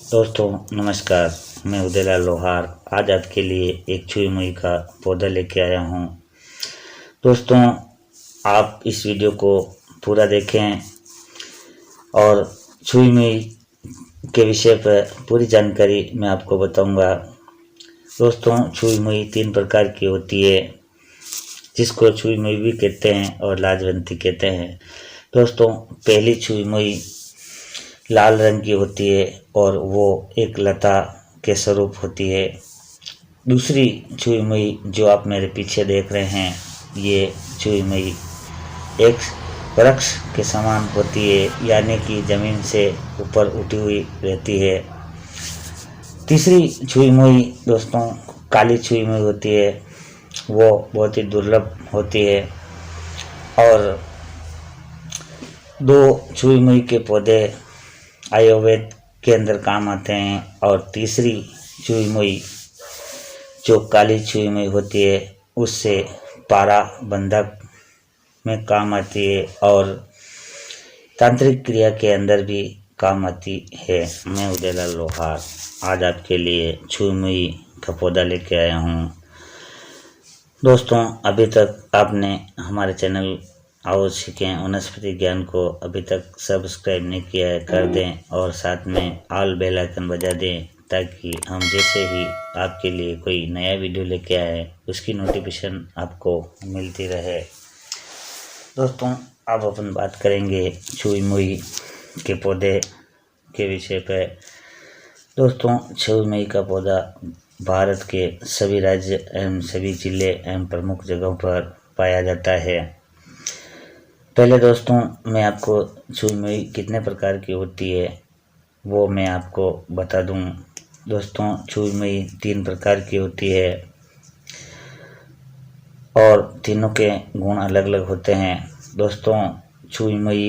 दोस्तों नमस्कार, मैं उदयलाल लोहार आज आपके लिए एक छुई मुई का पौधा लेके आया हूँ। दोस्तों आप इस वीडियो को पूरा देखें और छुई मुई के विषय पर पूरी जानकारी मैं आपको बताऊंगा। दोस्तों छुई मुई 3 प्रकार की होती है, जिसको छुई मुई भी कहते हैं और लाजवंती कहते हैं। दोस्तों पहली छुई मुई लाल रंग की होती है और वो एक लता के स्वरूप होती है। दूसरी छुई मुई जो आप मेरे पीछे देख रहे हैं, ये छुई मुई एक वृक्ष के समान होती है, यानी कि ज़मीन से ऊपर उठी हुई रहती है। तीसरी छुई मुई दोस्तों काली छुई मुई होती है, वो बहुत ही दुर्लभ होती है। और 2 छुई मुई के पौधे आयुर्वेद के अंदर काम आते हैं। और तीसरी छुई मुई जो काली छुई मुई होती है, उससे पारा बंधक में काम आती है और तांत्रिक क्रिया के अंदर भी काम आती है। मैं उदयलाल लोहार आज आपके लिए छुई मुई का पौधा लेके आया हूँ। दोस्तों अभी तक आपने हमारे चैनल आओ सीखें वनस्पति ज्ञान को अभी तक सब्सक्राइब नहीं किया है, कर दें और साथ में ऑल बेल आइकन बजा दें, ताकि हम जैसे ही आपके लिए कोई नया वीडियो लेके आए उसकी नोटिफिकेशन आपको मिलती रहे। दोस्तों अब अपन बात करेंगे छुई मुई के पौधे के विषय पर। दोस्तों छुई मुई का पौधा भारत के सभी राज्य एवं सभी जिले एवं प्रमुख जगहों पर पाया जाता है। पहले दोस्तों मैं आपको छुई मुई कितने प्रकार की होती है वो मैं आपको बता दूं। दोस्तों छुई मुई 3 प्रकार की होती है और तीनों के गुण अलग अलग होते हैं। दोस्तों छुई मुई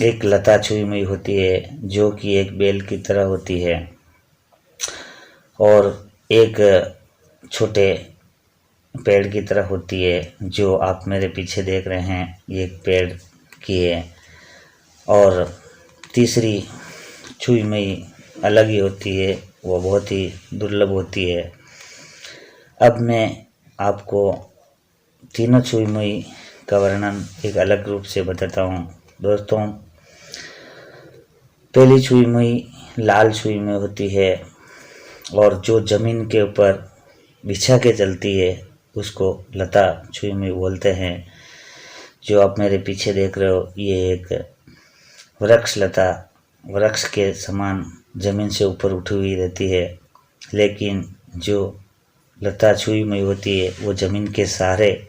एक लता छुई मुई होती है, जो कि एक बेल की तरह होती है। और एक छोटे पेड़ की तरह होती है, जो आप मेरे पीछे देख रहे हैं, ये एक पेड़ की है। और तीसरी छुई मुई अलग ही होती है, वो बहुत ही दुर्लभ होती है। अब मैं आपको तीनों छुई मुई का वर्णन एक अलग रूप से बताता हूँ। दोस्तों पहली छुई मुई लाल छुई मुई होती है और जो ज़मीन के ऊपर बिछा के चलती है उसको लता छुई मुई बोलते हैं। जो आप मेरे पीछे देख रहे हो, ये एक वृक्ष के समान ज़मीन से ऊपर उठी हुई रहती है। लेकिन जो लता छुई मुई होती है वो ज़मीन के सहारे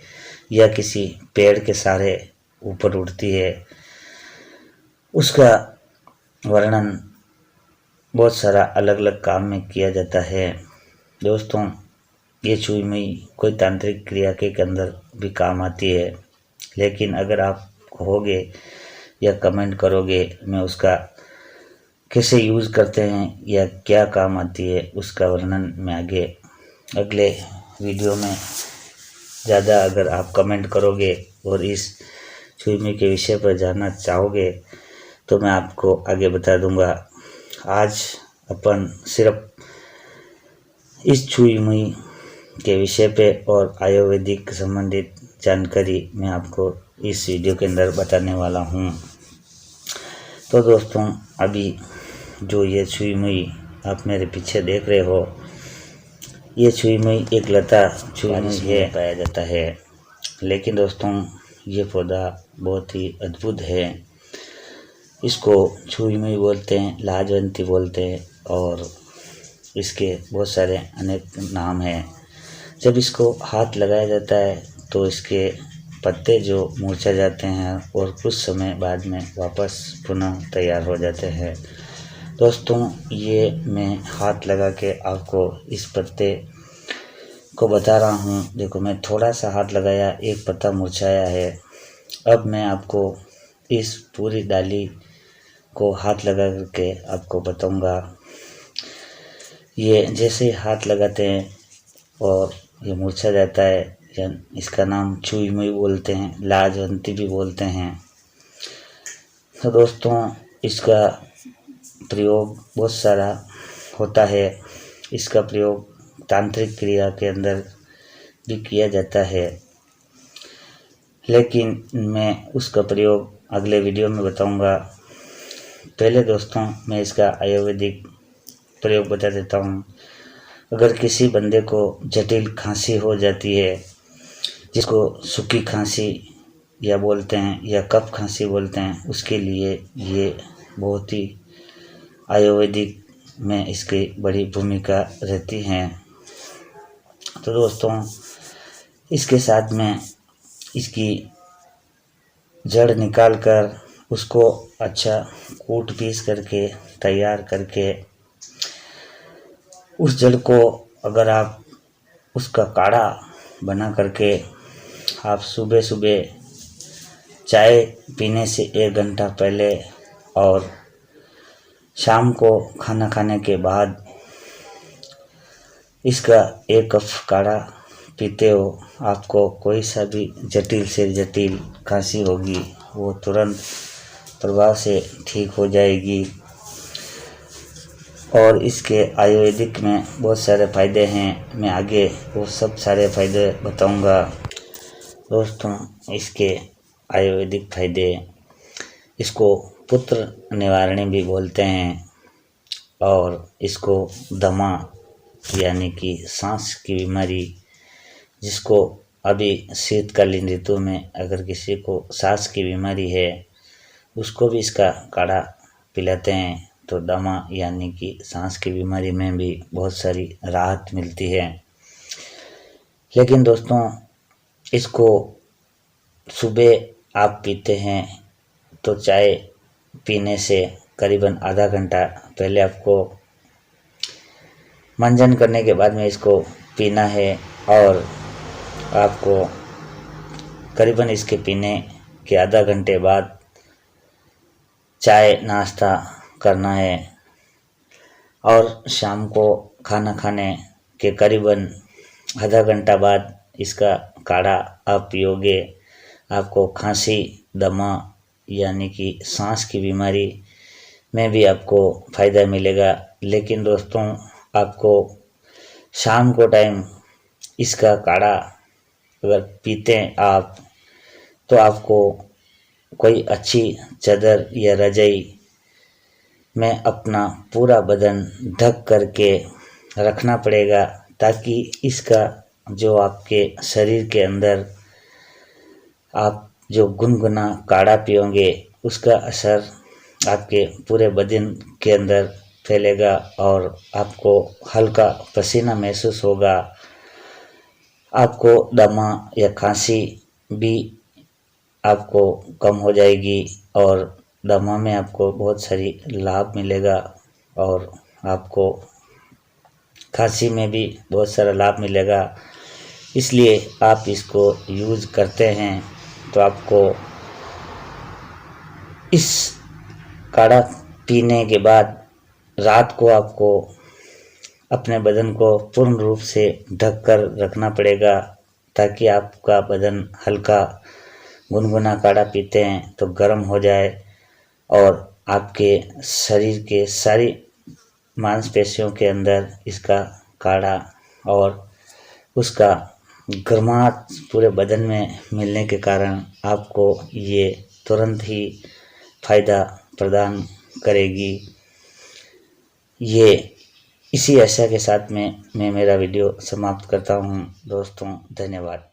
या किसी पेड़ के सहारे ऊपर उठती है। उसका वर्णन बहुत सारा अलग अलग काम में किया जाता है। दोस्तों ये छुई मुई कोई तांत्रिक क्रिया के अंदर भी काम आती है, लेकिन अगर आप कहोगे या कमेंट करोगे मैं उसका कैसे यूज़ करते हैं या क्या काम आती है, उसका वर्णन मैं आगे अगले वीडियो में ज़्यादा अगर आप कमेंट करोगे और इस छुई मुई के विषय पर जानना चाहोगे तो मैं आपको आगे बता दूंगा। आज अपन सिर्फ इस छुई मुई के विषय पे और आयुर्वेदिक संबंधित जानकारी मैं आपको इस वीडियो के अंदर बताने वाला हूँ। तो दोस्तों अभी जो ये छुई मुई आप मेरे पीछे देख रहे हो, ये छुई मुई एक लता छुई मुई है पाया जाता है। लेकिन दोस्तों ये पौधा बहुत ही अद्भुत है। इसको छुई मुई बोलते हैं, लाजवंती बोलते हैं और इसके बहुत सारे अनेक नाम हैं। जब इसको हाथ लगाया जाता है तो इसके पत्ते जो मुरझा जाते हैं और कुछ समय बाद में वापस पुनः तैयार हो जाते हैं। दोस्तों ये मैं हाथ लगा के आपको इस पत्ते को बता रहा हूँ। देखो मैं थोड़ा सा हाथ लगाया, एक पत्ता मुरझाया है। अब मैं आपको इस पूरी डाली को हाथ लगा करके आपको बताऊँगा। ये जैसे हाथ लगाते हैं और ये मुरझा जाता है, इसका नाम छुई मुई बोलते हैं, लाजवंती भी बोलते हैं। तो दोस्तों इसका प्रयोग बहुत सारा होता है। इसका प्रयोग तांत्रिक क्रिया के अंदर भी किया जाता है, लेकिन मैं उसका प्रयोग अगले वीडियो में बताऊंगा। पहले दोस्तों मैं इसका आयुर्वेदिक प्रयोग बता देता हूँ। अगर किसी बंदे को जटिल खांसी हो जाती है, जिसको सूखी खांसी या बोलते हैं या कफ खांसी बोलते हैं, उसके लिए ये बहुत ही आयुर्वेदिक में इसकी बड़ी भूमिका रहती है। तो दोस्तों इसके साथ में इसकी जड़ निकाल कर उसको अच्छा कूट पीस करके तैयार करके उस जड़ को अगर आप उसका काढ़ा बना करके आप सुबह सुबह चाय पीने से 1 घंटा पहले और शाम को खाना खाने के बाद इसका 1 कप काढ़ा पीते हो, आपको कोई सा भी जटिल से जटिल खांसी होगी वो तुरंत प्रभाव से ठीक हो जाएगी। और इसके आयुर्वेदिक में बहुत सारे फ़ायदे हैं, मैं आगे वो सब सारे फ़ायदे बताऊंगा। दोस्तों इसके आयुर्वेदिक फ़ायदे, इसको पुत्र निवारणी भी बोलते हैं और इसको दमा यानी कि सांस की बीमारी, जिसको अभी शीतकालीन ऋतु में अगर किसी को सांस की बीमारी है उसको भी इसका काढ़ा पिलाते हैं तो दमा यानी कि सांस की बीमारी में भी बहुत सारी राहत मिलती है। लेकिन दोस्तों इसको सुबह आप पीते हैं तो चाय पीने से करीबन आधा घंटा पहले आपको मंजन करने के बाद में इसको पीना है और आपको करीबन इसके पीने के आधा घंटे बाद चाय नाश्ता करना है और शाम को खाना खाने के करीबन आधा घंटा बाद इसका काढ़ा आप पियोगे, आपको खांसी दमा यानी कि सांस की बीमारी में भी आपको फ़ायदा मिलेगा। लेकिन दोस्तों आपको शाम को टाइम इसका काढ़ा अगर पीते हैं आप तो आपको कोई अच्छी चादर या रजाई में अपना पूरा बदन ढक करके रखना पड़ेगा, ताकि इसका जो आपके शरीर के अंदर आप जो गुनगुना काढ़ा पियोगे उसका असर आपके पूरे बदन के अंदर फैलेगा और आपको हल्का पसीना महसूस होगा। आपको दमा या खांसी भी आपको कम हो जाएगी और दमा में आपको बहुत सारी लाभ मिलेगा और आपको खांसी में भी बहुत सारा लाभ मिलेगा। इसलिए आप इसको यूज़ करते हैं तो आपको इस काढ़ा पीने के बाद रात को आपको अपने बदन को पूर्ण रूप से ढक कर रखना पड़ेगा, ताकि आपका बदन हल्का गुनगुना काढ़ा पीते हैं तो गर्म हो जाए और आपके शरीर के सारी मांसपेशियों के अंदर इसका काढ़ा और उसका गर्माहट पूरे बदन में मिलने के कारण आपको ये तुरंत ही फ़ायदा प्रदान करेगी। ये इसी आशा के साथ में मैं मेरा वीडियो समाप्त करता हूँ दोस्तों, धन्यवाद।